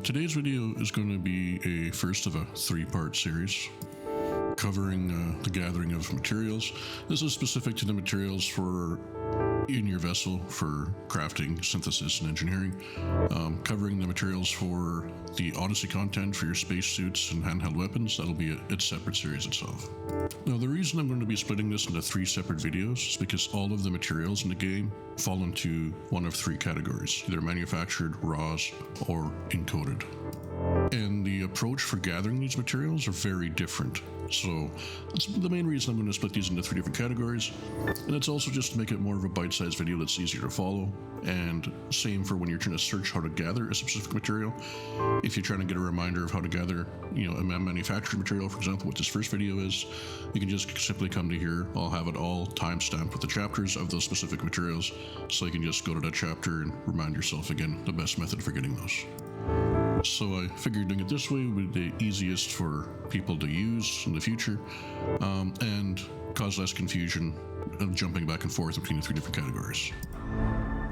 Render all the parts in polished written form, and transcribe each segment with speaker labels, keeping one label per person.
Speaker 1: today's video is going to be a first of a three-part series covering the gathering of materials. This is specific to the materials for in your vessel for crafting, synthesis, and engineering, covering the materials for the Odyssey content for your spacesuits and handheld weapons. That'll be its separate series itself. Now, the reason I'm going to be splitting this into three separate videos is because all of the materials in the game fall into one of three categories, either manufactured, raws, or encoded. And the approach for gathering these materials are very different. So that's the main reason I'm going to split these into three different categories. And it's also just to make it more of a bite-sized video that's easier to follow. And same for when you're trying to search how to gather a specific material. If you're trying to get a reminder of how to gather, a manufactured material, for example, what this first video is, you can just simply come to here. I'll have it all time-stamped with the chapters of those specific materials. So you can just go to that chapter and remind yourself again the best method for getting those. So I figured doing it this way would be the easiest for people to use in the future, and cause less confusion of jumping back and forth between the three different categories.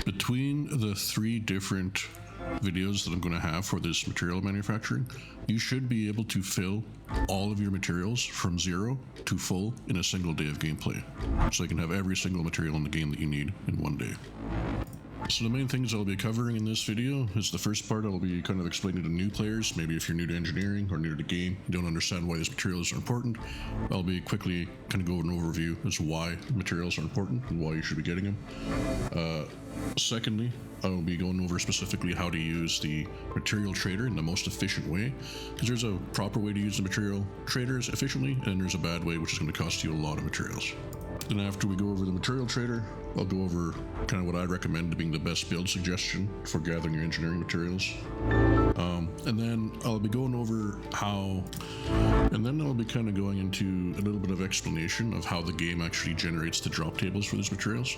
Speaker 1: Between the three different videos that I'm going to have for this material manufacturing, you should be able to fill all of your materials from 0 to full in a single day of gameplay. So you can have every single material in the game that you need in one day. So the main things I'll be covering in this video is the first part. I'll be kind of explaining to new players, maybe if you're new to engineering or new to the game, you don't understand why these materials are important. I'll be quickly kind of go over an overview as to why materials are important and why you should be getting them. Secondly, I'll be going over specifically how to use the material trader in the most efficient way, because there's a proper way to use the material traders efficiently, and there's a bad way which is going to cost you a lot of materials. Then after we go over the material trader, I'll go over kind of what I recommend being the best build suggestion for gathering your engineering materials. And then I'll be going over I'll be kind of going into a little bit of explanation of how the game actually generates the drop tables for these materials,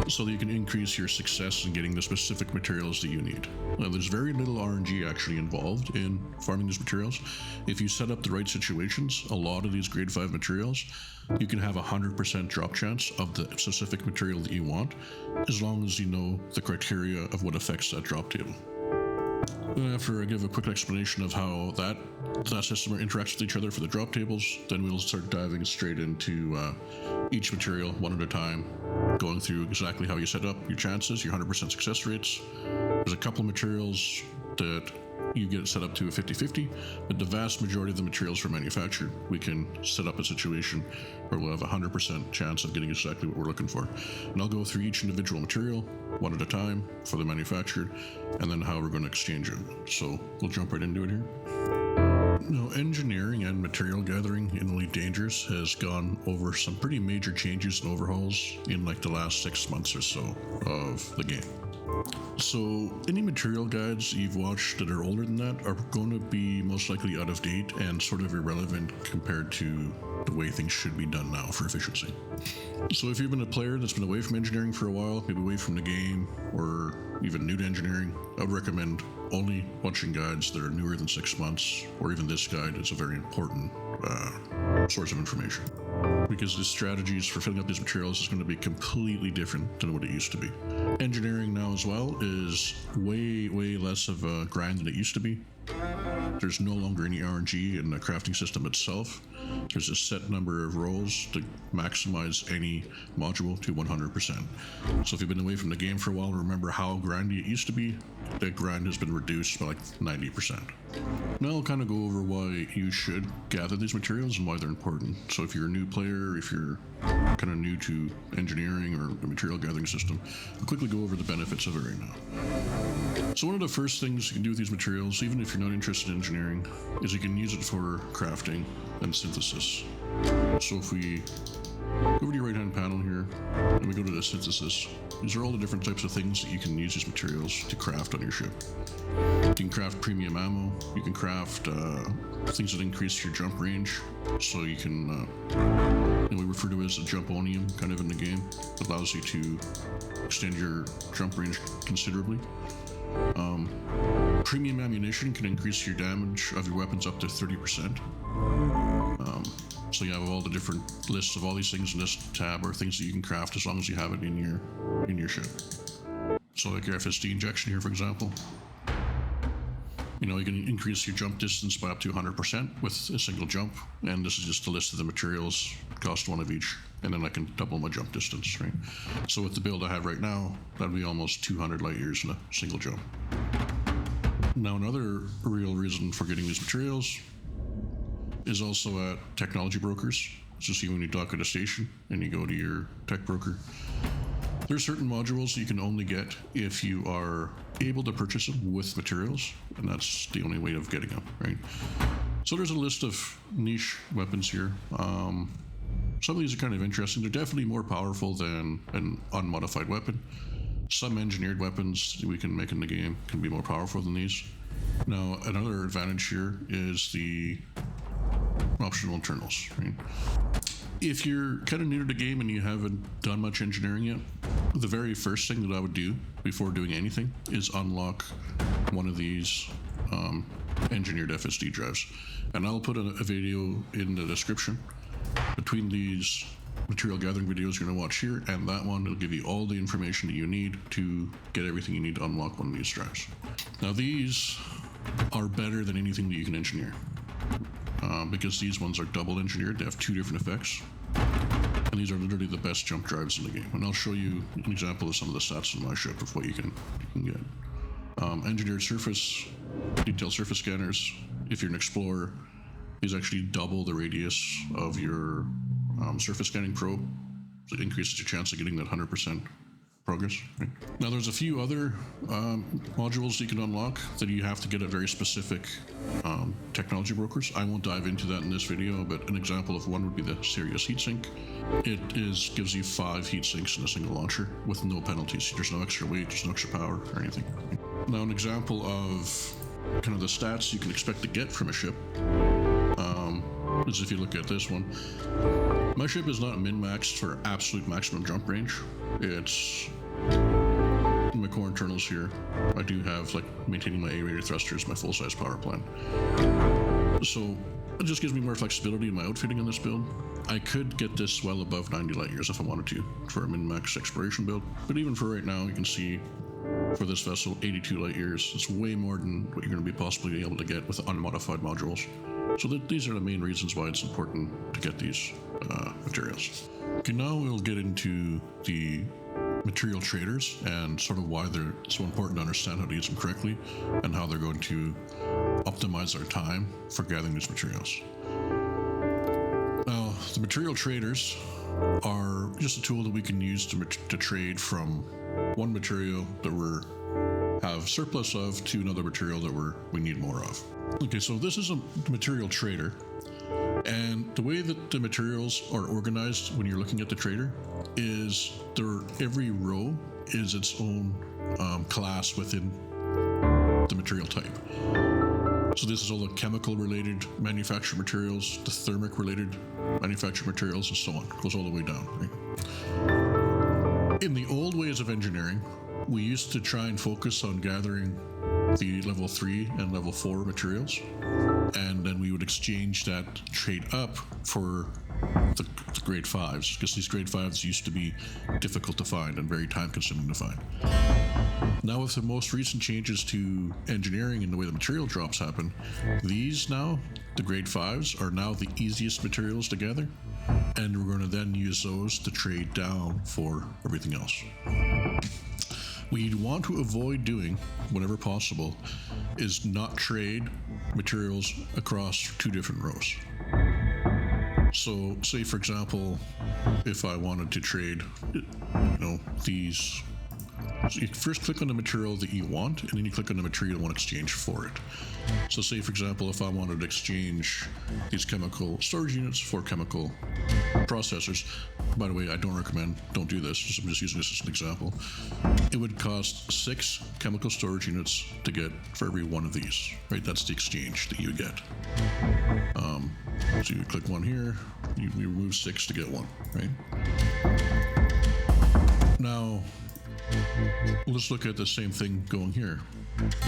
Speaker 1: so that you can increase your success in getting the specific materials that you need. Now, there's very little RNG actually involved in farming these materials. If you set up the right situations, a lot of these grade 5 materials, you can have 100% drop chance of the specific material that you want, as long as you know the criteria of what affects that drop table. Then after I give a quick explanation of how that system interacts with each other for the drop tables, then we'll start diving straight into each material one at a time, going through exactly how you set up your chances, your 100% success rates. There's a couple of materials that you get it set up to a 50-50, but the vast majority of the materials for manufactured, we can set up a situation where we'll have a 100% chance of getting exactly what we're looking for. And I'll go through each individual material one at a time for the manufactured, and then how we're going to exchange it. So we'll jump right into it here. Now, engineering and material gathering in Elite Dangerous has gone over some pretty major changes and overhauls in like the last 6 months or so of the game. So any material guides you've watched that are older than that are going to be most likely out of date and sort of irrelevant compared to the way things should be done now for efficiency. So if you've been a player that's been away from engineering for a while, maybe away from the game, or even new to engineering, I would recommend only watching guides that are newer than 6 months, or even this guide is a very important source of information, because the strategies for filling up these materials is going to be completely different than what it used to be. Engineering now as well is way less of a grind than it used to be. There's no longer any RNG in the crafting system itself. There's a set number of rolls to maximize any module to 100%. So if you've been away from the game for a while, remember how grindy it used to be. That grind has been reduced by like 90%. Now I'll kind of go over why you should gather these materials and why they're important. So if you're a new player, if you're kind of new to engineering or the material gathering system, I'll quickly go over the benefits of it right now. So one of the first things you can do with these materials, even if you're not interested in engineering, is you can use it for crafting and synthesis. So if we go over to your right hand panel here and we go to the synthesis, these are all the different types of things that you can use these materials to craft on your ship. You can craft premium ammo, you can craft things that increase your jump range, so you can we refer to it as a jumponium kind of in the game. It allows you to extend your jump range considerably. Premium ammunition can increase your damage of your weapons up to 30%. So you have all the different lists of all these things in this tab are things that you can craft as long as you have it in your ship. So like your FSD injection here, for example. You can increase your jump distance by up to 100% with a single jump. And this is just a list of the materials, cost one of each. And then I can double my jump distance, right? So with the build I have right now, that'd be almost 200 light years in a single jump. Now, another real reason for getting these materials is also at technology brokers. So see, when you dock at a station and you go to your tech broker, there's certain modules you can only get if you are able to purchase them with materials, and that's the only way of getting them, right? So there's a list of niche weapons here. Some of these are kind of interesting. They're definitely more powerful than an unmodified weapon. Some engineered weapons we can make in the game can be more powerful than these. Now, another advantage here is the optional internals, right? If you're kind of new to the game and you haven't done much engineering yet, the very first thing that I would do before doing anything is unlock one of these engineered FSD drives. And I'll put a video in the description between these material gathering videos you're going to watch here and that one. It'll give you all the information that you need to get everything you need to unlock one of these drives. Now, these are better than anything that you can engineer. Because these ones are double engineered. They have two different effects. And these are literally the best jump drives in the game. And I'll show you an example of some of the stats in my ship of what you can get. Engineered surface, detailed surface scanners. If you're an explorer, these actually double the radius of your surface scanning probe. So it increases your chance of getting that 100% progress. Right? Now, there's a few other modules you can unlock that you have to get at very specific technology brokers. I won't dive into that in this video, but an example of one would be the Sirius heatsink. It gives you 5 heat sinks in a single launcher with no penalties. There's no extra weight, there's no extra power or anything. Now, an example of kind of the stats you can expect to get from a ship is if you look at this one. My ship is not min-maxed for absolute maximum jump range. It's in my core internals here. I do have maintaining my A-rated thrusters, my full-size power plant. So it just gives me more flexibility in my outfitting on this build. I could get this well above 90 light years if I wanted to for a min-max exploration build. But even for right now, you can see for this vessel, 82 light years. It's way more than what you're going to be possibly able to get with unmodified modules. So these are the main reasons why it's important to get these materials. Okay, now we'll get into the material traders and sort of why they're so important to understand how to use them correctly and how they're going to optimize our time for gathering these materials. Now, the material traders are just a tool that we can use to trade from one material that we have surplus of to another material that we need more of. Okay, so this is a material trader, and the way that the materials are organized when you're looking at the trader is every row is its own class within the material type. So this is all the chemical related manufactured materials, the thermic related manufactured materials, and so on. It goes all the way down, right? In the old ways of engineering, we used to try and focus on gathering the level 3 and level 4 materials, and then we would exchange that trade up for the grade 5s, because these grade 5s used to be difficult to find and very time consuming to find. Now, with the most recent changes to engineering and the way the material drops happen, these now, the grade 5s, are now the easiest materials to gather, and we're going to then use those to trade down for everything else. We want to avoid doing, whenever possible, is not trade materials across 2 different rows. So, say for example, if I wanted to trade, these. So you first click on the material that you want, and then you click on the material you want to exchange for it. So say, for example, if I wanted to exchange these chemical storage units for chemical processors, by the way, I don't do this, I'm just using this as an example. It would cost 6 chemical storage units to get for every one of these, right? That's the exchange that you get. So you click one here, you remove 6 to get 1, right? Now, let's look at the same thing going here.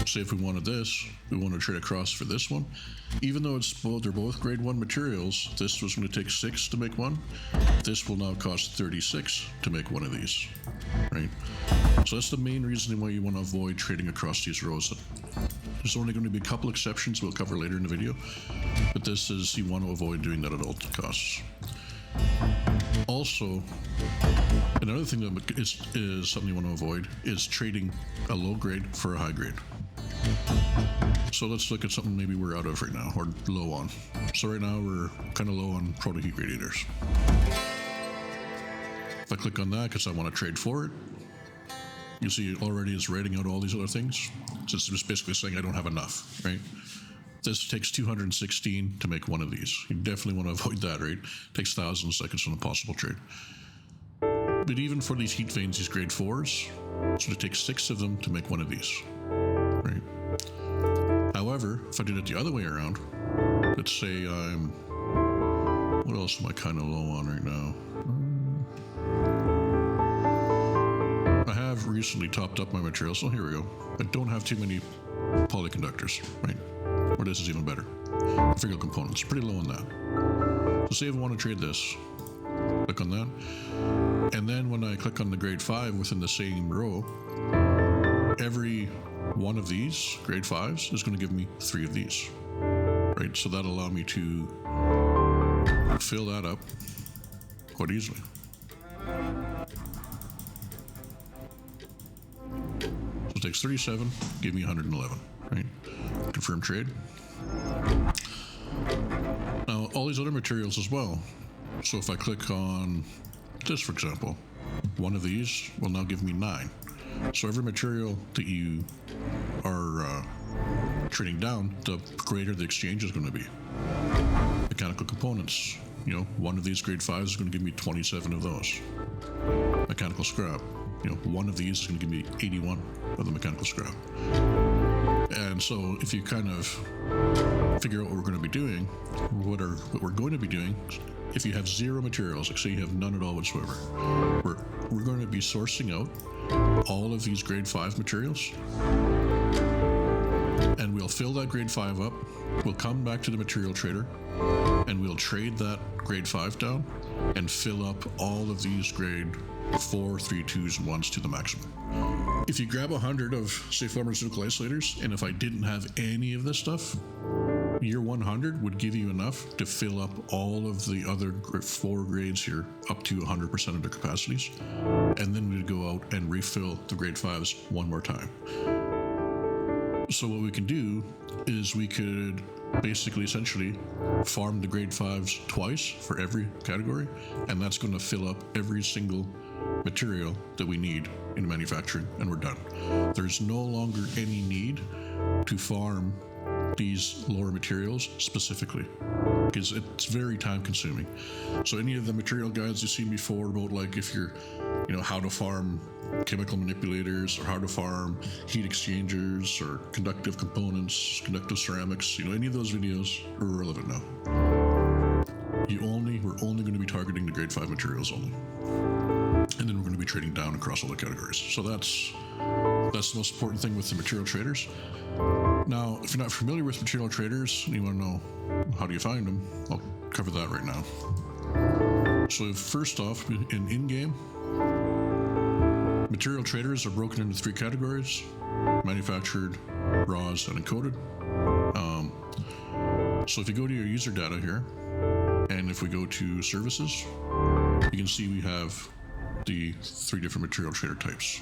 Speaker 1: Say if we wanted this, we want to trade across for this one. Even though they're both grade 1 materials, this was going to take 6 to make one. This will now cost 36 to make one of these, right? So that's the main reason why you want to avoid trading across these rows. There's only going to be a couple exceptions we'll cover later in the video, but this is, you want to avoid doing that at all costs. Also, another thing that is something you want to avoid is trading a low grade for a high grade. So let's look at something maybe we're out of right now, or low on. So right now we're kind of low on Proto heat radiators. If I click on that because I want to trade for it, you see it already is writing out all these other things. So it's just basically saying I don't have enough, right? This takes 216 to make one of these. You definitely want to avoid that, right? It takes thousands of seconds on a possible trade. But even for these heat vanes, these grade 4s, so it takes 6 of them to make one of these, right? However, if I did it the other way around, let's say I'm, what else am I kind of low on right now? I have recently topped up my materials, so here we go. I don't have too many polyconductors, right? Or this is even better. Imperial components, pretty low on that. So say if I want to trade this, click on that. And then when I click on the grade 5 within the same row, every one of these grade 5s is going to give me 3 of these, right? So that'll allow me to fill that up quite easily. So it takes 37, give me 111, right? Confirm trade. Now, all these other materials as well. So if I click on this, for example, one of these will now give me 9. So every material that you are trading down, the greater the exchange is going to be. Mechanical components, you know, one of these grade 5s is going to give me 27 of those. Mechanical scrap, you know, one of these is going to give me 81 of the mechanical scrap. And so if you kind of figure out what we're going to be doing, what we're going to be doing, if you have 0 materials, like say you have none at all whatsoever, we're going to be sourcing out all of these grade 5 materials, and we'll fill that grade 5 up. We'll come back to the material trader, and we'll trade that grade 5 down and fill up all of these grade 4, 3, 2s, and 1s to the maximum. If you grab 100 of, say, pharmaceutical isolators, and if I didn't have any of this stuff, your 100 would give you enough to fill up all of the other 4 grades here up to 100% of their capacities. And then we'd go out and refill the grade 5s one more time. So what we can do is we could basically essentially farm the grade 5s twice for every category, and that's going to fill up every single material that we need in manufacturing, and we're done. There's no longer any need to farm these lower materials specifically, because it's very time consuming. So any of the material guides you've seen before about, like, if you're, you know, how to farm chemical manipulators or how to farm heat exchangers or conductive components, conductive ceramics, you know, any of those videos are irrelevant now. We're only going to be targeting the grade 5 materials only. And then we're going to be trading down across all the categories. So that's the most important thing with the material traders. Now, if you're not familiar with material traders and you want to know how do you find them, I'll cover that right now. So first off, in-game, material traders are broken into 3 categories: manufactured, raws, and encoded. So if you go to your user data here, and if we go to services, you can see we have the 3 different material trader types.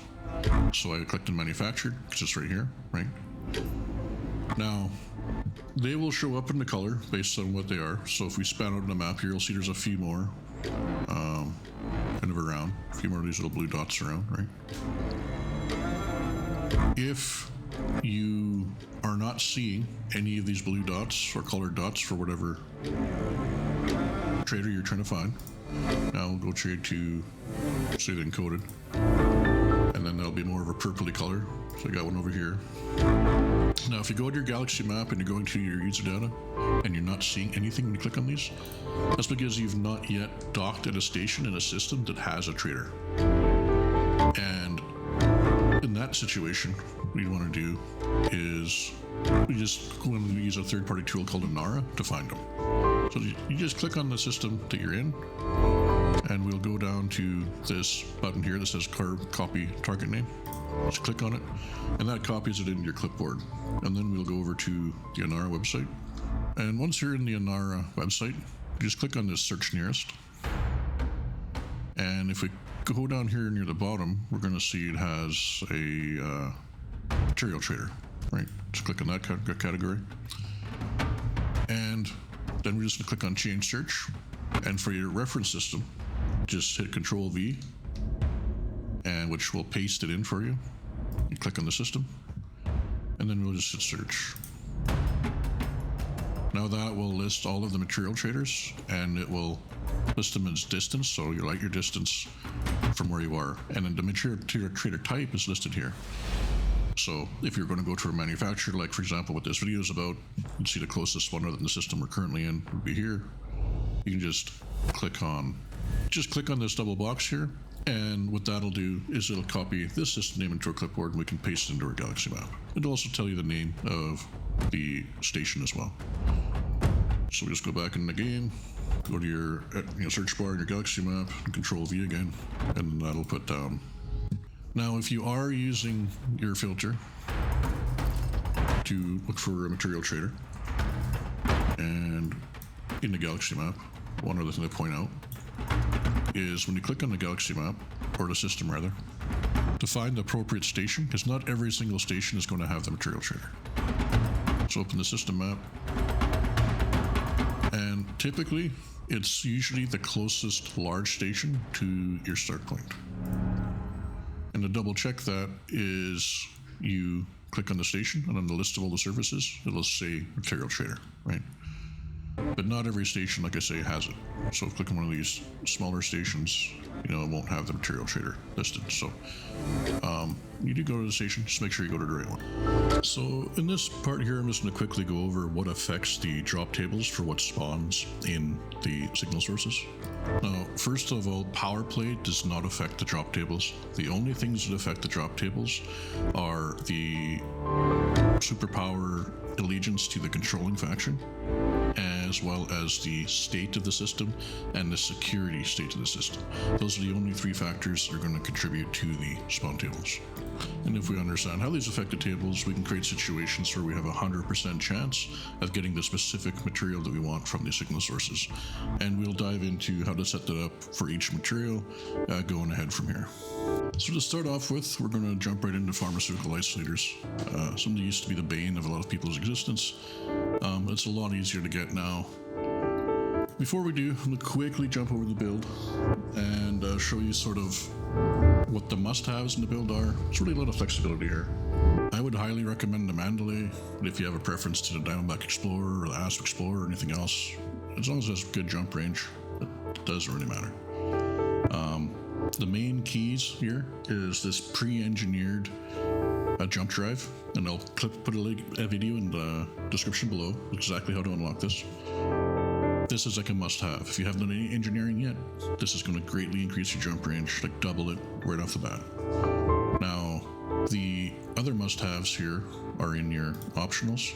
Speaker 1: So I clicked on manufactured, because it's right here, right? Now, they will show up in the color based on what they are. So if we span out on the map here, you'll see there's a few more kind of around, a few more of these little blue dots around, right? If you are not seeing any of these blue dots or colored dots for whatever trader you're trying to find, now we'll go trade to, say, the encoded, and then that'll be more of a purpley color. So I got one over here. Now, if you go to your galaxy map and you're going to your user data and you're not seeing anything when you click on these, that's because you've not yet docked at a station in a system that has a trader. And in that situation, what you want to do is you just go and use a third-party tool called Inara to find them. So you just click on the system that you're in, and we'll go down to this button here that says copy target name. Just click on it, and that copies it into your clipboard. And then we'll go over to the Inara website. And once you're in the Inara website, just click on this search nearest. And if we go down here near the bottom, we're going to see it has a material trader, right? Just click on that category. And then we're just going to click on change search. And for your reference system, just hit Control V, and which will paste it in for you. You click on the system, and then we'll just hit search. Now that will list all of the material traders, and it will list them as distance, so you like your distance from where you are. And then the material trader type is listed here. So if you're going to go to a manufacturer, like for example what this video is about, you see the closest one other than the system we're currently in would be here. You can just click on this double box here, and what that'll do is it'll copy this system name into our clipboard, and we can paste it into our galaxy map. It'll also tell you the name of the station as well. So we just go back in the game, go to your search bar in your galaxy map, and Control V again, and that'll put down. Now, if you are using your filter to look for a material trader, and in the galaxy map, one other thing to point out is when you click on the galaxy map, or the system rather, to find the appropriate station, because not every single station is going to have the material trader. So open the system map, and typically it's usually the closest large station to your start point. And to double check that is you click on the station, and on the list of all the services, it'll say material trader, right? But not every station, like I say, has it. So click on one of these smaller stations, it won't have the material trader listed. So you do go to the station, just make sure you go to the right one. So in this part here, I'm just going to quickly go over what affects the drop tables for what spawns in the signal sources. Now, first of all, power play does not affect the drop tables. The only things that affect the drop tables are the superpower allegiance to the controlling faction, as well as the state of the system and the security state of the system. Those are the only three factors that are going to contribute to the spawn tables. And if we understand how these affect the tables, we can create situations where we have a 100% chance of getting the specific material that we want from the signal sources. And we'll dive into how to set that up for each material going ahead from here. So to start off with, we're going to jump right into pharmaceutical isolators. Something that used to be the bane of a lot of people's existence. It's a lot easier to get now. Before we do, I'm going to quickly jump over the build and show you sort of what the must-haves in the build are. There's really a lot of flexibility here. I would highly recommend the Mandalay, but if you have a preference to the Diamondback Explorer or the Asp Explorer or anything else, as long as it has good jump range, it doesn't really matter. The main keys here is this pre-engineered jump drive, and I'll put a video in the description below exactly how to unlock this. This is like a must-have. If you haven't done any engineering yet, this is going to greatly increase your jump range, like double it right off the bat. Now, the other must-haves here are in your optionals,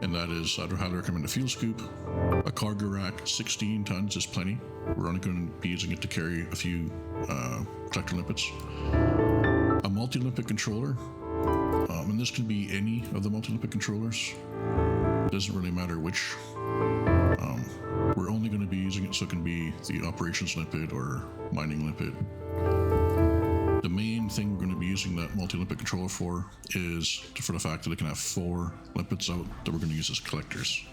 Speaker 1: and that is I'd highly recommend a fuel scoop, a cargo rack. 16 tons is plenty. We're only going to be using it to carry a few collector limpets. A multi-limpet controller, and this can be any of the multi-limpet controllers. It doesn't really matter which. We're only going to be using it so it can be the operations limpet or mining limpet. The main thing we're going to be using that multi-limpet controller for is for the fact that it can have 4 limpets out that we're going to use as collectors.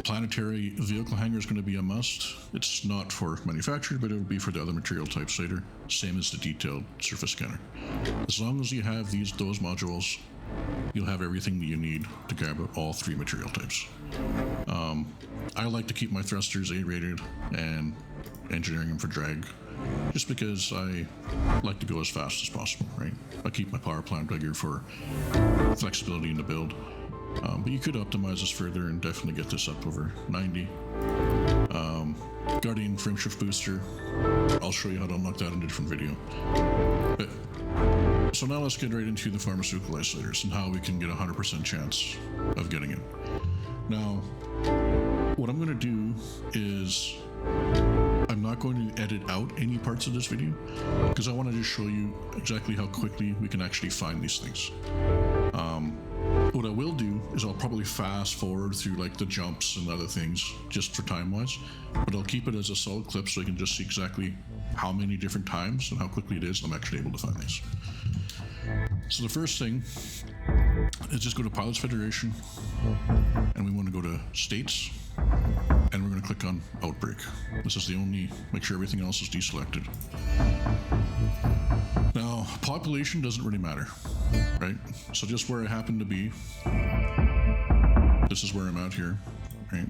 Speaker 1: Planetary vehicle hangar is going to be a must. It's not for manufactured, but it will be for the other material types later, same as the detailed surface scanner. As long as you have those modules, you'll have everything that you need to grab all 3 material types. I like to keep my thrusters A-rated and engineering them for drag, just because I like to go as fast as possible, right? I keep my power plant bigger for flexibility in the build. But you could optimize this further and definitely get this up over 90. Guardian frameshift booster, I'll show you how to unlock that in a different video. So now let's get right into the pharmaceutical isolators and how we can get a 100% chance of getting it. Now, what I'm going to do is I'm not going to edit out any parts of this video because I want to just show you exactly how quickly we can actually find these things. What I will do is I'll probably fast forward through like the jumps and other things just for time wise, but I'll keep it as a solid clip so you can just see exactly how many different times and how quickly it is I'm actually able to find these. So the first thing is just go to Pilots Federation, and we want to go to States, and we're going to click on Outbreak. This is the only, make sure everything else is deselected. Now, population doesn't really matter, right? So just where I happen to be, this is where I'm at here, right?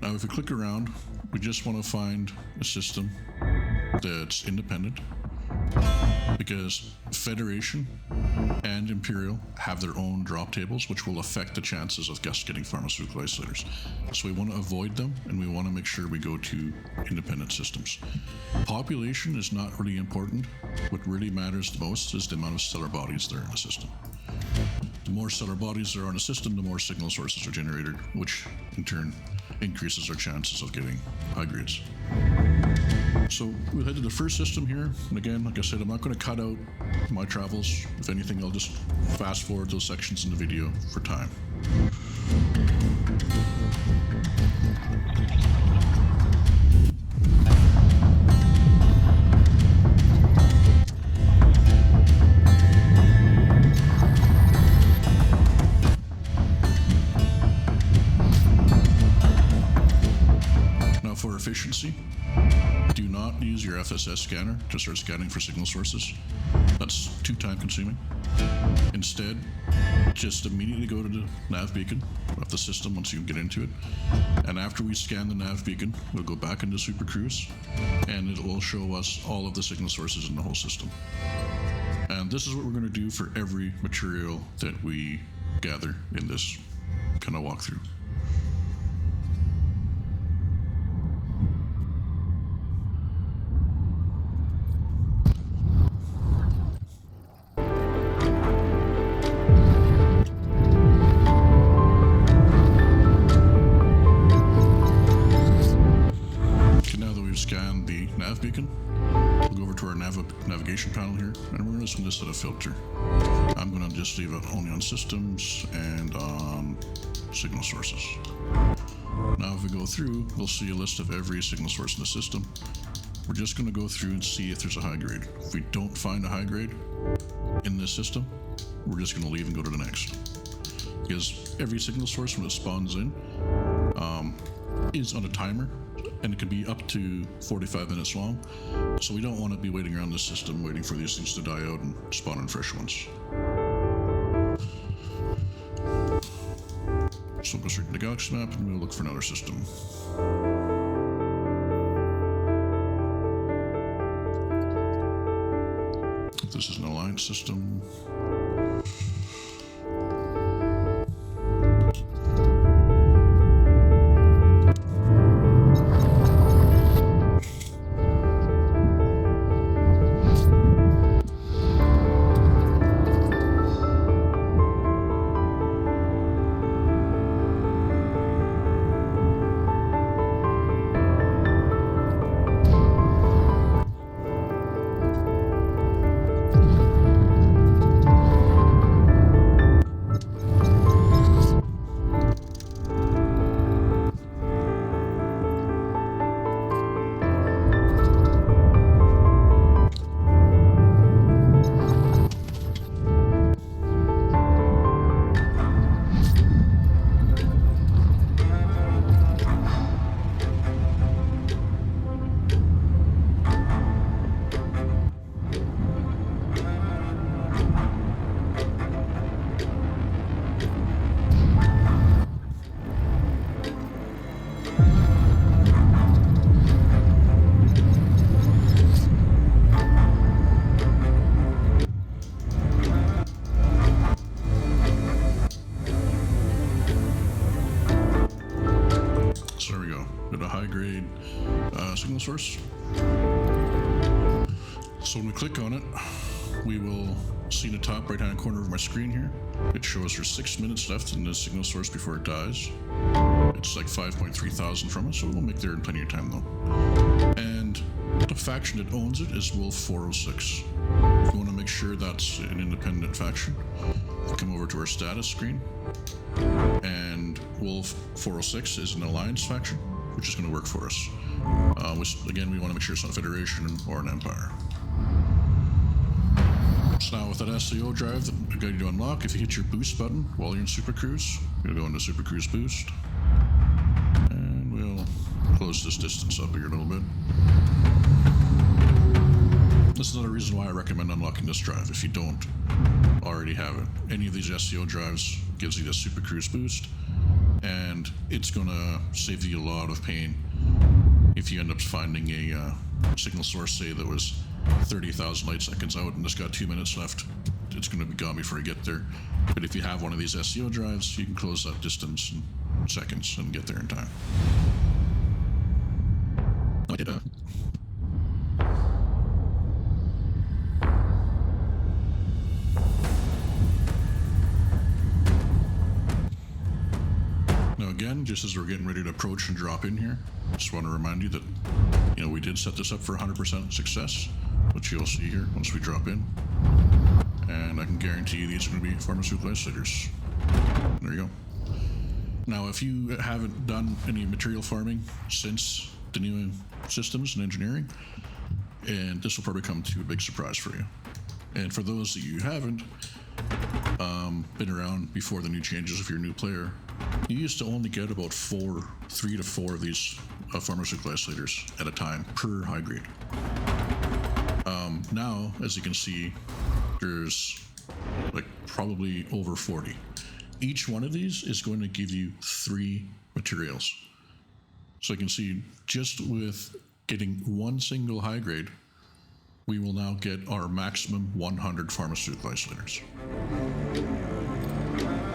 Speaker 1: Now, if we click around, we just want to find a system that's independent, because Federation and Imperial have their own drop tables, which will affect the chances of us getting pharmaceutical isolators. So we want to avoid them, and we want to make sure we go to independent systems. Population is not really important. What really matters the most is the amount of stellar bodies there in the system. The more stellar bodies there are in a system, the more signal sources are generated, which in turn increases our chances of getting high grades. So we'll head to the first system here, and again, like I said, I'm not going to cut out my travels. If anything, I'll just fast forward those sections in the video for time. Now for efficiency, do not use your FSS scanner to start scanning for signal sources. That's too time consuming. Instead, just immediately go to the nav beacon of the system once you get into it. And after we scan the nav beacon, we'll go back into Super Cruise, and it will show us all of the signal sources in the whole system. And this is what we're going to do for every material that we gather in this kind of walkthrough. Scan the nav beacon. We'll go over to our navigation panel here, and we're just going to set a filter. I'm going to just leave it only on systems and on signal sources. Now if we go through, we'll see a list of every signal source in the system. We're just going to go through and see if there's a high grade. If we don't find a high grade in this system, we're just going to leave and go to the next. Because every signal source when it spawns in is on a timer, and it can be up to 45 minutes long. So we don't want to be waiting around the system waiting for these things to die out and spawn in fresh ones. So we'll go straight to the galaxy map and we'll look for another system. This is an alliance system. Signal source. So when we click on it, we will see in the top right hand corner of my screen here, it shows there's 6 minutes left in the signal source before it dies. It's like 5.3 thousand from it, so we'll make there in plenty of time though. The faction that owns it is Wolf 406. If you want to make sure that's an independent faction, come over to our status screen, and Wolf 406 is an alliance faction, which is going to work for us. Which, again, we want to make sure it's not a Federation or an Empire. So now with that SCO drive that I got you to unlock, if you hit your boost button while you're in Super Cruise, you'll go into Super Cruise Boost, and we'll close this distance up here a little bit. This is another reason why I recommend unlocking this drive if you don't already have it. Any of these SCO drives gives you this Super Cruise Boost, and it's going to save you a lot of pain if you end up finding a signal source, say, that was 30,000 light seconds out and it's got 2 minutes left. It's going to be gone before you get there. But if you have one of these SCO drives, you can close that distance in seconds and get there in time. I did Now again, just as we're getting ready to approach and drop in here, I just want to remind you that, we did set this up for 100% success, which you'll see here once we drop in. And I can guarantee you these are going to be Pharmaceutical Isolators. There you go. Now, if you haven't done any material farming since the new systems and engineering, and this will probably come to a big surprise for you. And for those that you haven't been around before the new changes, if you're a new player, you used to only get about 3 to 4 of these Pharmaceutical Isolators at a time per high grade. Now, as you can see, there's probably over 40. Each one of these is going to give you 3 materials. So you can see, just with getting one single high grade, we will now get our maximum 100 Pharmaceutical Isolators.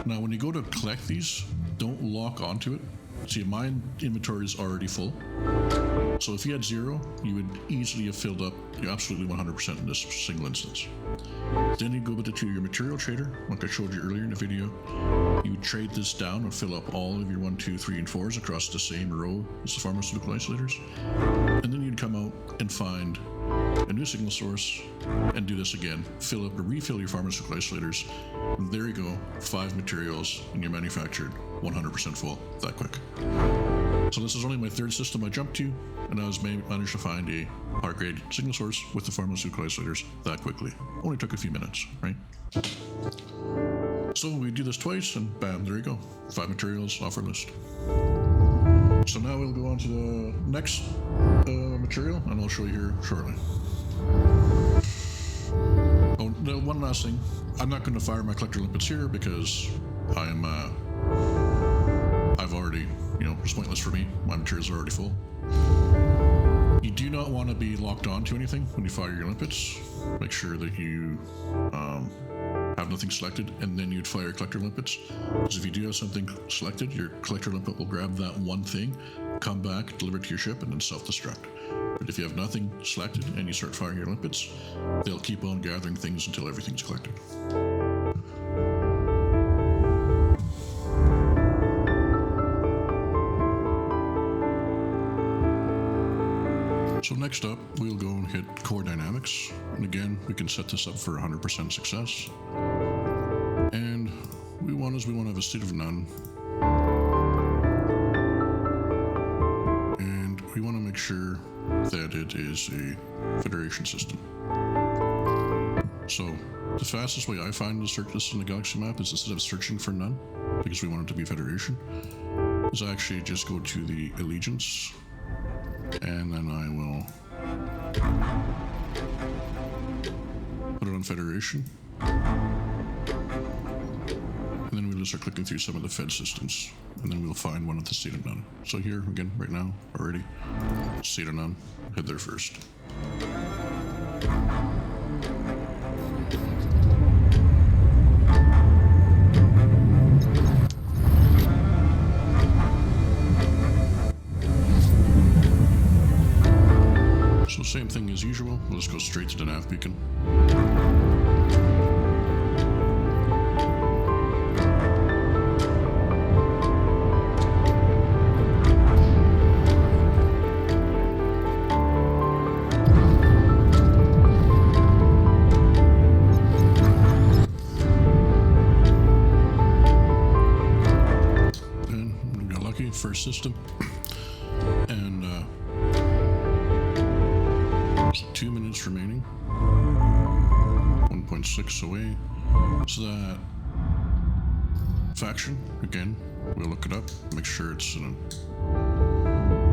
Speaker 1: Now, when you go to collect these, don't lock onto it. See, my inventory is already full. So if you had 0, you would easily have filled up absolutely 100% in this single instance. Then you go to your material trader, like I showed you earlier in the video. You would trade this down and fill up all of your 1, 2, 3, and 4s across the same row as the Pharmaceutical Isolators. And then you'd come out and find a new signal source and do this again. Refill your Pharmaceutical Isolators. And there you go, 5 materials, and you're manufactured 100% full that quick. So this is only my 3rd system I jumped to, and I was managed to find a high grade signal source with the Pharmaceutical Isolators that quickly. Only took a few minutes, right? So we do this twice, and bam, there you go. 5 materials off our list. So now we'll go on to the next material, and I'll show you here shortly. Oh, no, one last thing. I'm not going to fire my collector limpets here because I've already, it's pointless for me. My materials are already full. You do not want to be locked onto anything when you fire your limpets. Make sure that you have nothing selected, and then you'd fire collector limpets. Because if you do have something selected, your collector limpet will grab that one thing, come back, deliver it to your ship, and then self-destruct. But if you have nothing selected and you start firing your limpets, they'll keep on gathering things until everything's collected. So next up, we'll go and hit Core Dynamics. And again, we can set this up for 100% success. And we want to have a state of none. And we want to make sure that it is a Federation system. So the fastest way I find to search this in the galaxy map is, instead of searching for none, because we want it to be Federation, is actually just go to the Allegiance, and then I will put it on Federation. And then we'll start clicking through some of the Fed systems, and then we'll find one at the state of none. So here, again, right now, already, state of none, head there first. So same thing as usual, we'll just go straight to the nav beacon. system. And 2 minutes remaining. 1.6 away. So that faction, again, we'll look it up, make sure it's in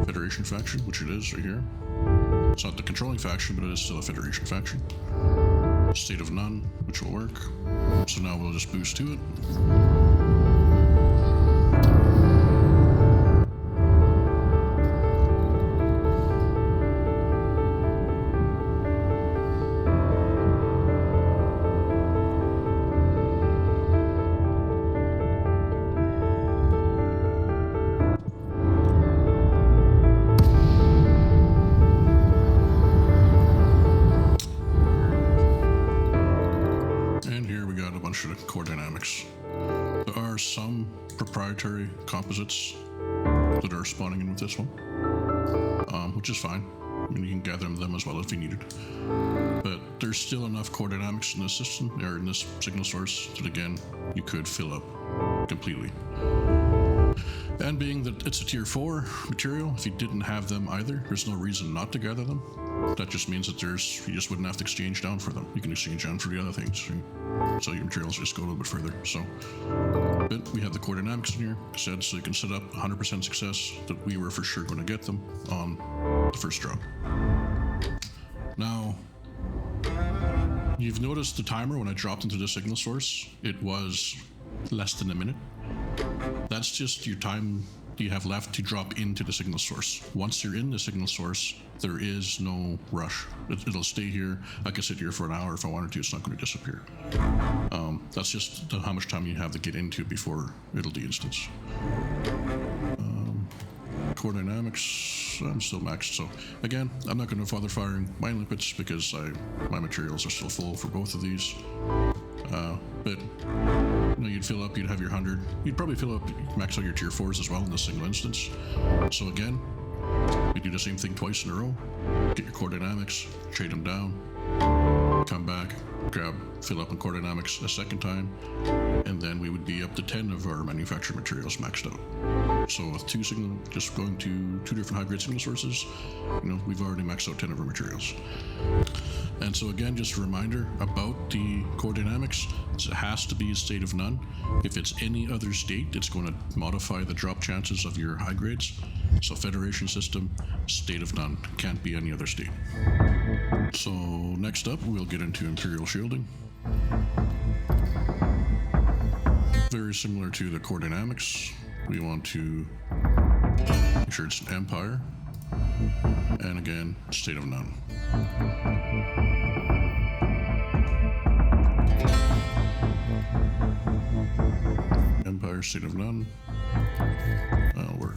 Speaker 1: a Federation faction, which it is right here. It's not the controlling faction, but it is still a Federation faction. State of none, which will work. So now we'll just boost to it. The core dynamics. There are some proprietary composites that are spawning in with this one, which is fine. I mean, you can gather them as well if you needed. But there's still enough core dynamics in this system, or in this signal source, that again, you could fill up completely. And being that it's a tier 4 material, if you didn't have them either, there's no reason not to gather them. That just means that you just wouldn't have to exchange down for them. You can exchange down for the other things. So your materials just go a little bit further. So, but we have the core dynamics in here, so you can set up 100% success that we were for sure going to get them on the first drop. Now, you've noticed the timer when I dropped into the signal source, it was less than a minute. That's just your time you have left to drop into the signal source. Once you're in the signal source, there is no rush. It'll stay here. I can sit here for an hour if I wanted to. It's not going to disappear. That's just how much time you have to get into it before it'll de-instance. Core dynamics, I'm still maxed. So again, I'm not going to bother firing my lipids because my materials are still full for both of these. But you'd fill up, you'd have your 100. You'd probably fill up, max out your tier 4s as well in this single instance. So again, you do the same thing twice in a row. Get your core dynamics, trade them down, come back, fill up in core dynamics a second time, and then we would be up to 10 of our manufactured materials maxed out. So with just going to 2 different high-grade signal sources, we've already maxed out 10 of our materials. And so again, just a reminder about the core dynamics, it has to be a state of none. If it's any other state, it's going to modify the drop chances of your high grades. So Federation system, state of none, can't be any other state. So next up, we'll get into Imperial Shielding. Very similar to the core dynamics. We want to make sure it's an Empire. And again, state of none. Empire, state of none. That'll work.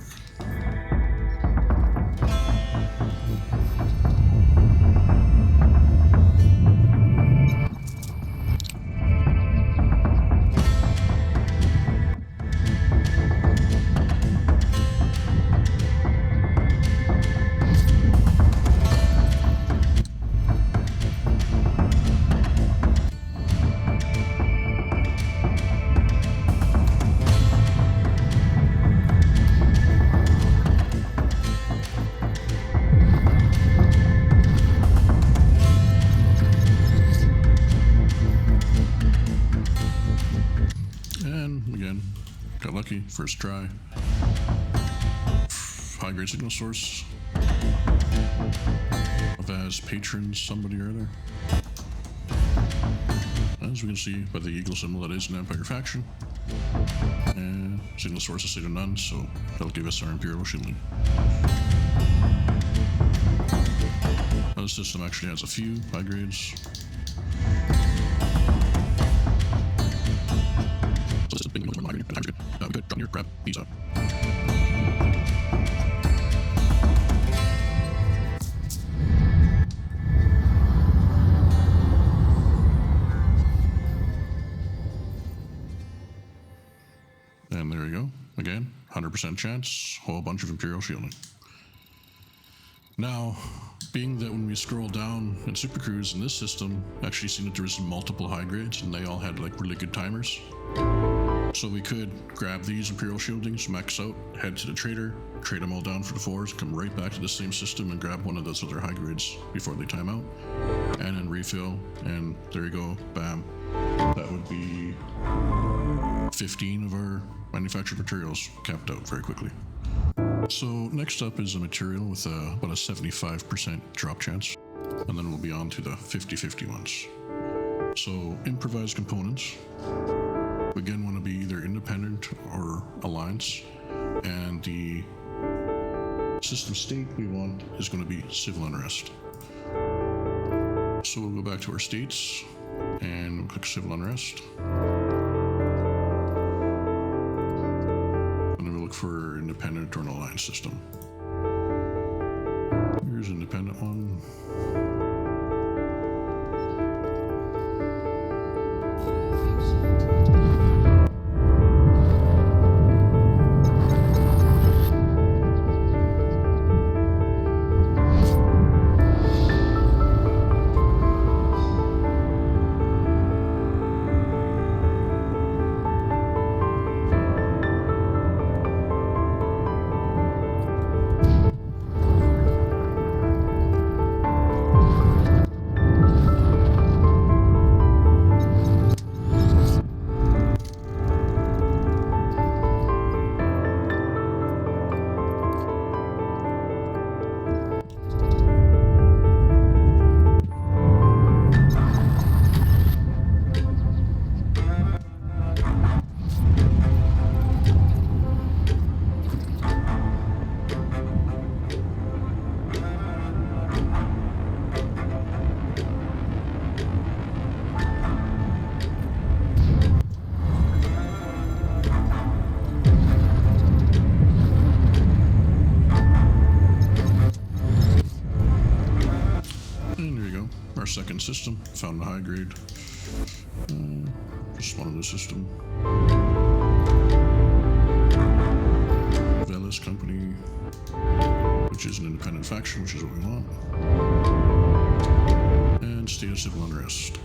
Speaker 1: Got lucky, first try. High grade signal source. As patrons, somebody or other. As we can see by the eagle symbol, that is an Empire faction. And signal source is state of none, so that'll give us our Imperial Shielding. Now, this system actually has a few high grades. So this is a big one. Good. Drop here, grab these up. And there you go. Again, 100% chance, whole bunch of Imperial Shielding. Now, being that when we scroll down in Super Cruise in this system, actually seen that there was multiple high grades and they all had like really good timers. So we could grab these Imperial Shieldings, max out, head to the trader, trade them all down for the 4s, come right back to the same system and grab one of those other high grades before they time out, and then refill, and there you go, bam. That would be 15 of our manufactured materials capped out very quickly. So next up is a material with about a 75% drop chance, and then we'll be on to the 50-50 ones. So improvised components. We again want to be either independent or alliance, and the system state we want is going to be civil unrest. So we'll go back to our states and we'll click civil unrest. And then we'll look for independent or an alliance system. Here's an independent one. Second system, found the high grade. Just one of the system. Velis Company, which is an independent faction, which is what we want. And state of civil unrest.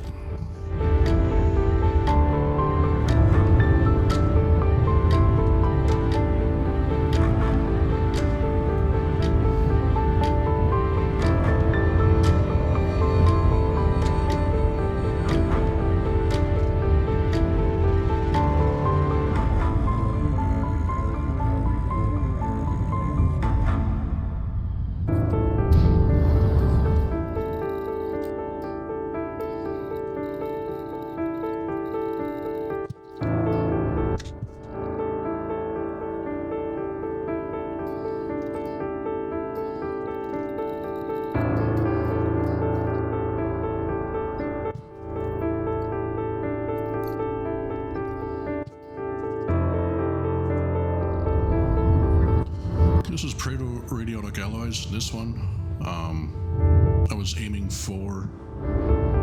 Speaker 1: This is Proto Radiologic alloys. This one, I was aiming for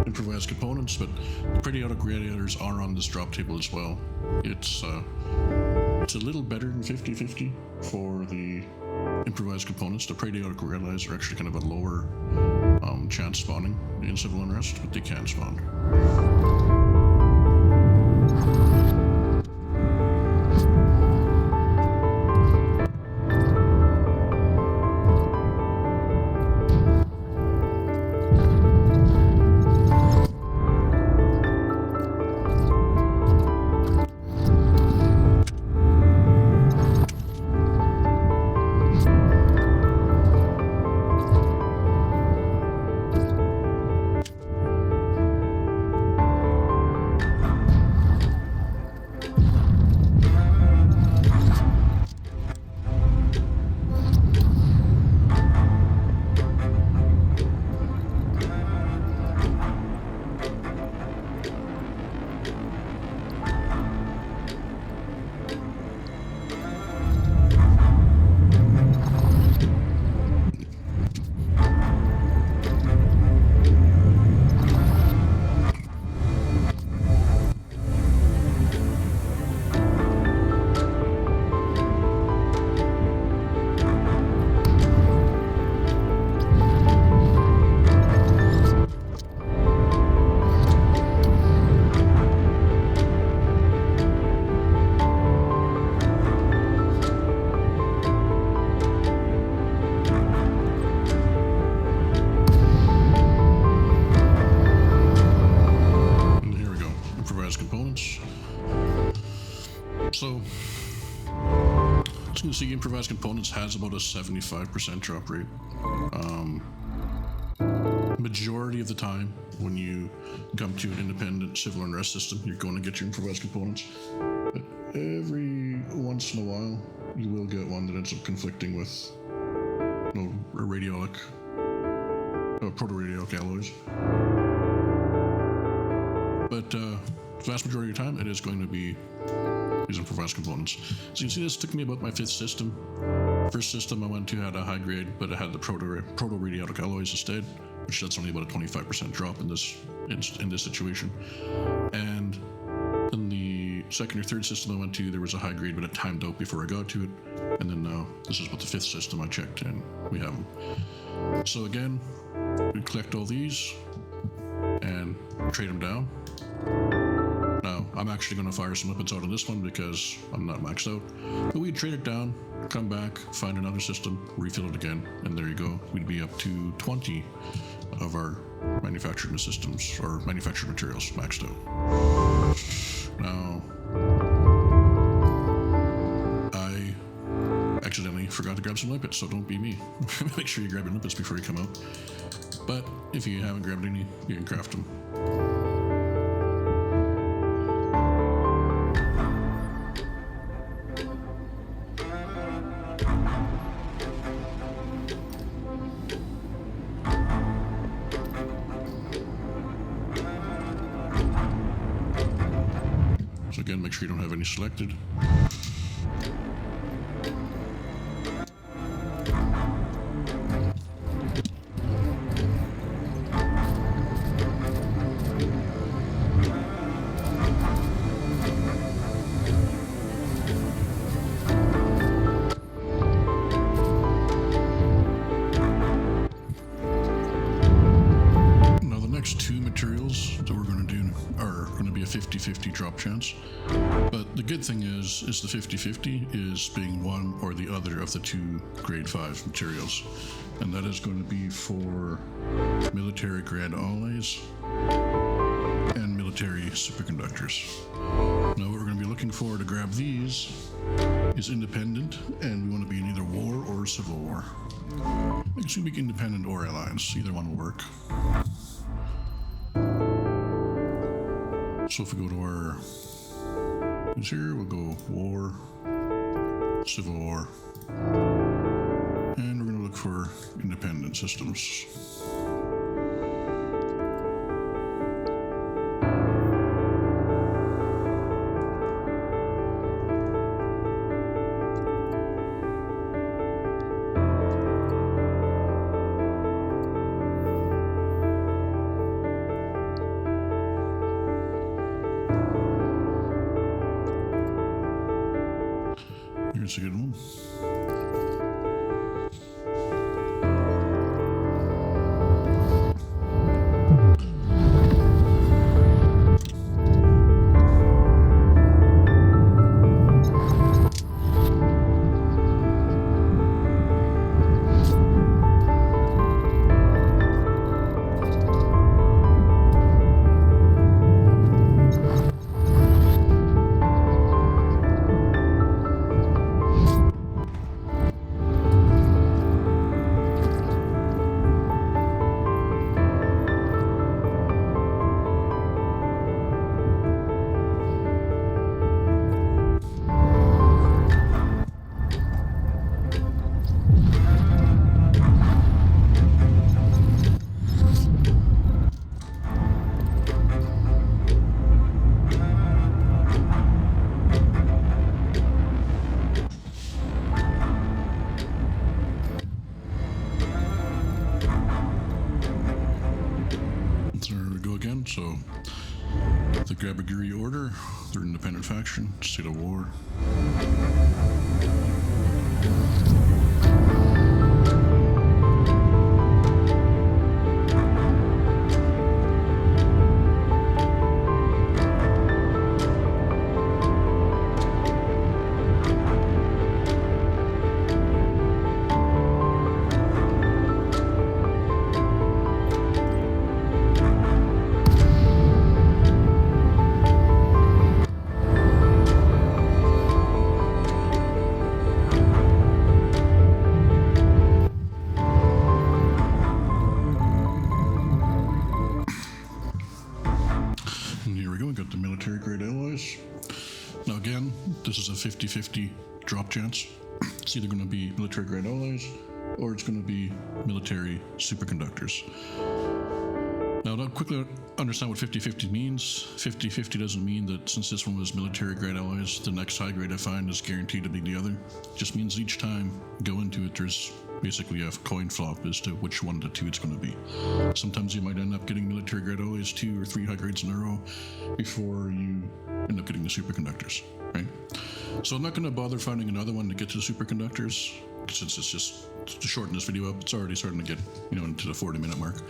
Speaker 1: improvised components, but the periodic radiators are on this drop table as well. It's a little better than 50-50 for the improvised components. The periodic alloys are actually kind of a lower chance spawning in civil unrest, but they can spawn. can see, Improvised Components has about a 75% drop rate. Majority of the time, when you come to an independent civil unrest system, you're going to get your Improvised Components. But every once in a while, you will get one that ends up conflicting with radiolic, proto-radiolic alloys. But the vast majority of your time, it is going to be these Improvised Components. So you can see this took me about my 5th system. First system I went to had a high grade, but it had the proto-radiolic alloys instead, which that's only about a 25% drop in this situation. And in the 2nd or 3rd system I went to, there was a high grade, but it timed out before I got to it. And then now this is about the 5th system I checked, and we have them. So again, we collect all these and trade them down. Now, I'm actually going to fire some lipids out on this one because I'm not maxed out. But we'd trade it down, come back, find another system, refill it again, and there you go. We'd be up to 20 of our manufactured systems or manufactured materials maxed out. Now, I accidentally forgot to grab some lipids, so don't be me. Make sure you grab your lipids before you come out. But if you haven't grabbed any, you can craft them. So again, make sure you don't have any selected. A 50-50 drop chance, but the good thing is the 50-50 is being one or the other of the 2 grade 5 materials, and that is going to be for military grade alloys and military superconductors. Now what we're going to be looking for to grab these is independent, and we want to be in either war or civil war. It should be independent or alliance, either one will work. So if we go to our here, we'll go war, civil war, and we're going to look for independent systems. Here's a good one. So the Grabagiri Order, they're an independent faction, state of war. 50-50 drop chance. It's either going to be military grade alloys or it's going to be military superconductors. Now, to quickly understand what 50-50 means, 50-50 doesn't mean that since this one was military grade alloys, the next high grade I find is guaranteed to be the other. It just means each time you go into it, there's basically a coin flop as to which one of the two it's going to be. Sometimes you might end up getting military grade alloys 2 or 3 high grades in a row before you end up getting the superconductors, right? So I'm not going to bother finding another one to get to the superconductors, since it's just, to shorten this video up, it's already starting to get, into the 40-minute mark.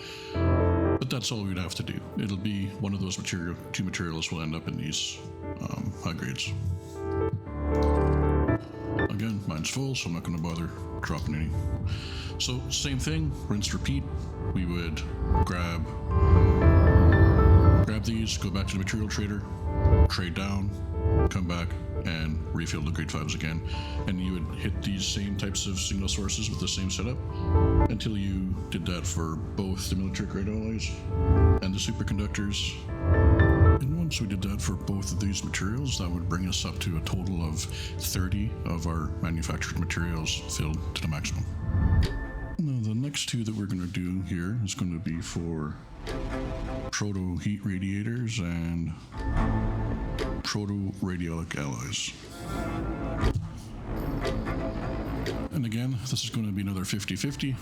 Speaker 1: But that's all we'd have to do. It'll be one of those two materials will end up in these high grades. Again, mine's full, so I'm not going to bother dropping any. So same thing, rinse, repeat. We would grab these, go back to the material trader, trade down, come back, and refill the grade 5s again. And you would hit these same types of signal sources with the same setup until you did that for both the military grade alloys and the superconductors. And once we did that for both of these materials, that would bring us up to a total of 30 of our manufactured materials filled to the maximum. Now, the next two that we're going to do here is going to be for Proto heat radiators and Proto radiologic alloys. And again, this is going to be another 50-50.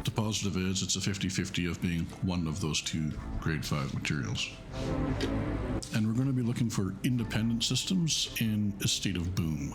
Speaker 1: The positive is it's a 50-50 of being one of those two grade 5 materials. And we're going to be looking for independent systems in a state of boom.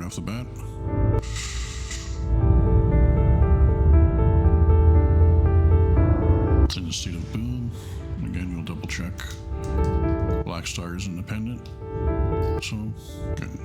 Speaker 1: Off the bat. It's in the state of boom. Again, we'll double check. Black star is independent. So, good.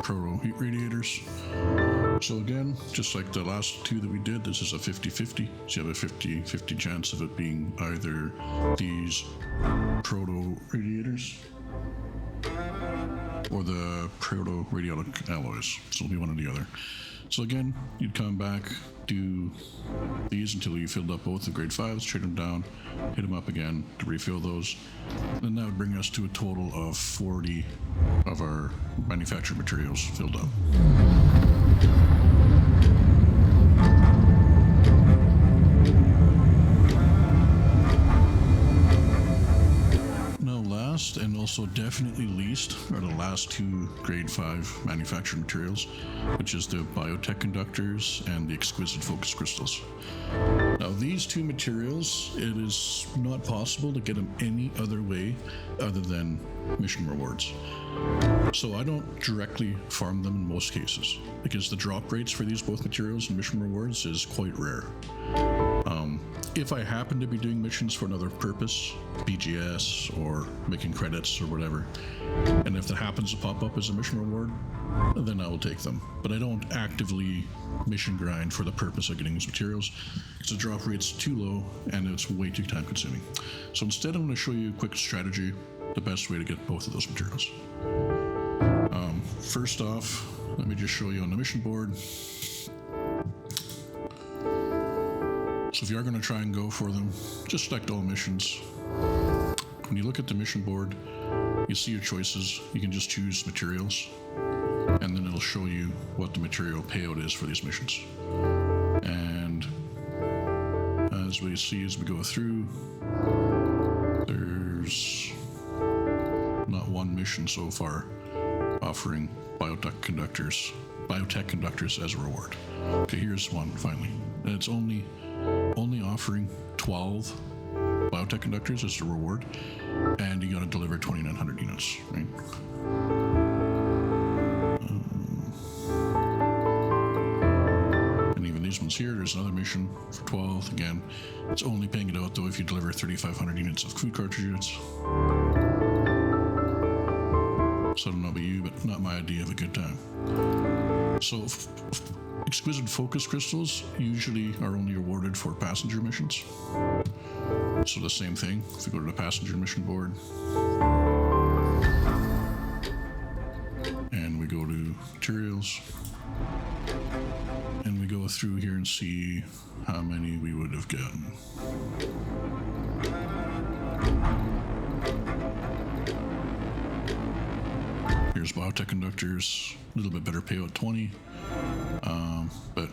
Speaker 1: Proto heat radiators. So again, just like the last two that we did, this is a 50-50. So you have a 50-50 chance of it being either these Proto radiators or the Proto radiologic alloys. So it'll be one or the other. So again, you'd come back, do these until you filled up both the grade 5s, trade them down, hit them up again to refill those. And that would bring us to a total of 40 of our manufactured materials filled up. Last and also definitely least are the last two grade 5 manufactured materials, which is the Biotech conductors and the Exquisite focus crystals. Now these two materials, it is not possible to get them any other way other than mission rewards. So I don't directly farm them in most cases because the drop rates for these both materials and mission rewards is quite rare. If I happen to be doing missions for another purpose, BGS or making credits or whatever, and if that happens to pop up as a mission reward, then I will take them. But I don't actively mission grind for the purpose of getting these materials because the drop rate's too low and it's way too time consuming. So instead, I'm going to show you a quick strategy, the best way to get both of those materials. First off, let me just show you on the mission board. So if you are going to try and go for them, just select all missions. When you look at the mission board, you see your choices. You can just choose materials, and then it'll show you what the material payout is for these missions. And as we see as we go through, there's not one mission so far offering Biotech Conductors as a reward. Okay, here's one finally. And it's only offering 12 Biotech Conductors as a reward, and you gotta deliver 2,900 units, right? And even these ones here, there's another mission for 12. Again, it's only paying it out though if you deliver 3,500 units of food cartridges. So I don't know about you, but not my idea of a good time. So exquisite focus crystals usually are only awarded for passenger missions. So the same thing, if you go to the passenger mission board, and we go to materials, and we go through here and see how many we would have gotten. Here's Biotech Conductors, a little bit better payout, 20. But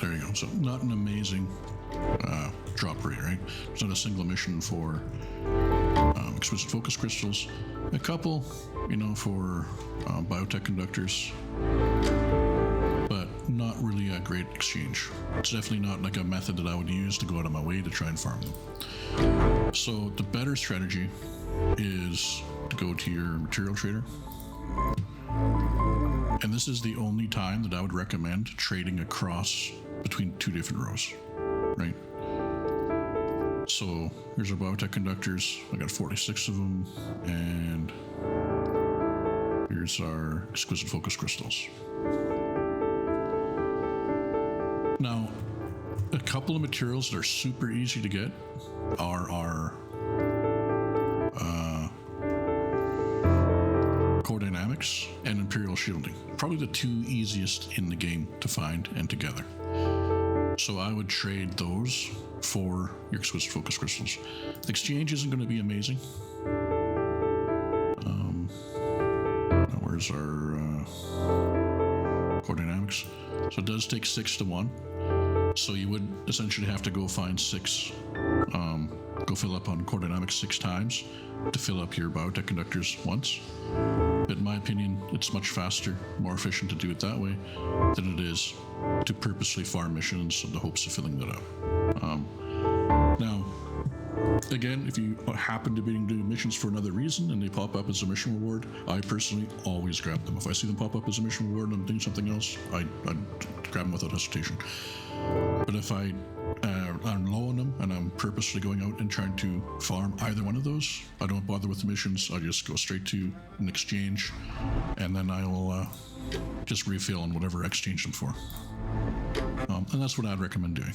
Speaker 1: there you go. So not an amazing drop rate, right? There's not a single mission for exquisite focus crystals. A couple, for Biotech Conductors, but not really a great exchange. It's definitely not like a method that I would use to go out of my way to try and farm them. So the better strategy is to go to your material trader. And this is the only time that I would recommend trading across between two different rows, right? So here's our Biotech Conductors. I got 46 of them, and here's our exquisite focus crystals. Now, a couple of materials that are super easy to get are our Core Dynamics and Imperial Shielding. Probably the two easiest in the game to find and to gather. So I would trade those for your exquisite focus crystals. The exchange isn't going to be amazing. Where's our Core Dynamics? So it does take 6 to 1. So you would essentially have to go find 6, go fill up on Core Dynamics 6 times to fill up your Biotech Conductors once. But in my opinion, it's much faster, more efficient to do it that way than it is to purposely farm missions in the hopes of filling that up. Now, again, if you happen to be doing missions for another reason and they pop up as a mission reward, I personally always grab them. If I see them pop up as a mission reward and I'm doing something else, I'd grab them without hesitation. But if I'm low on them and I'm purposely going out and trying to farm either one of those, I don't bother with the missions. I just go straight to an exchange, and then I will just refill on whatever I exchange them for. And that's what I'd recommend doing.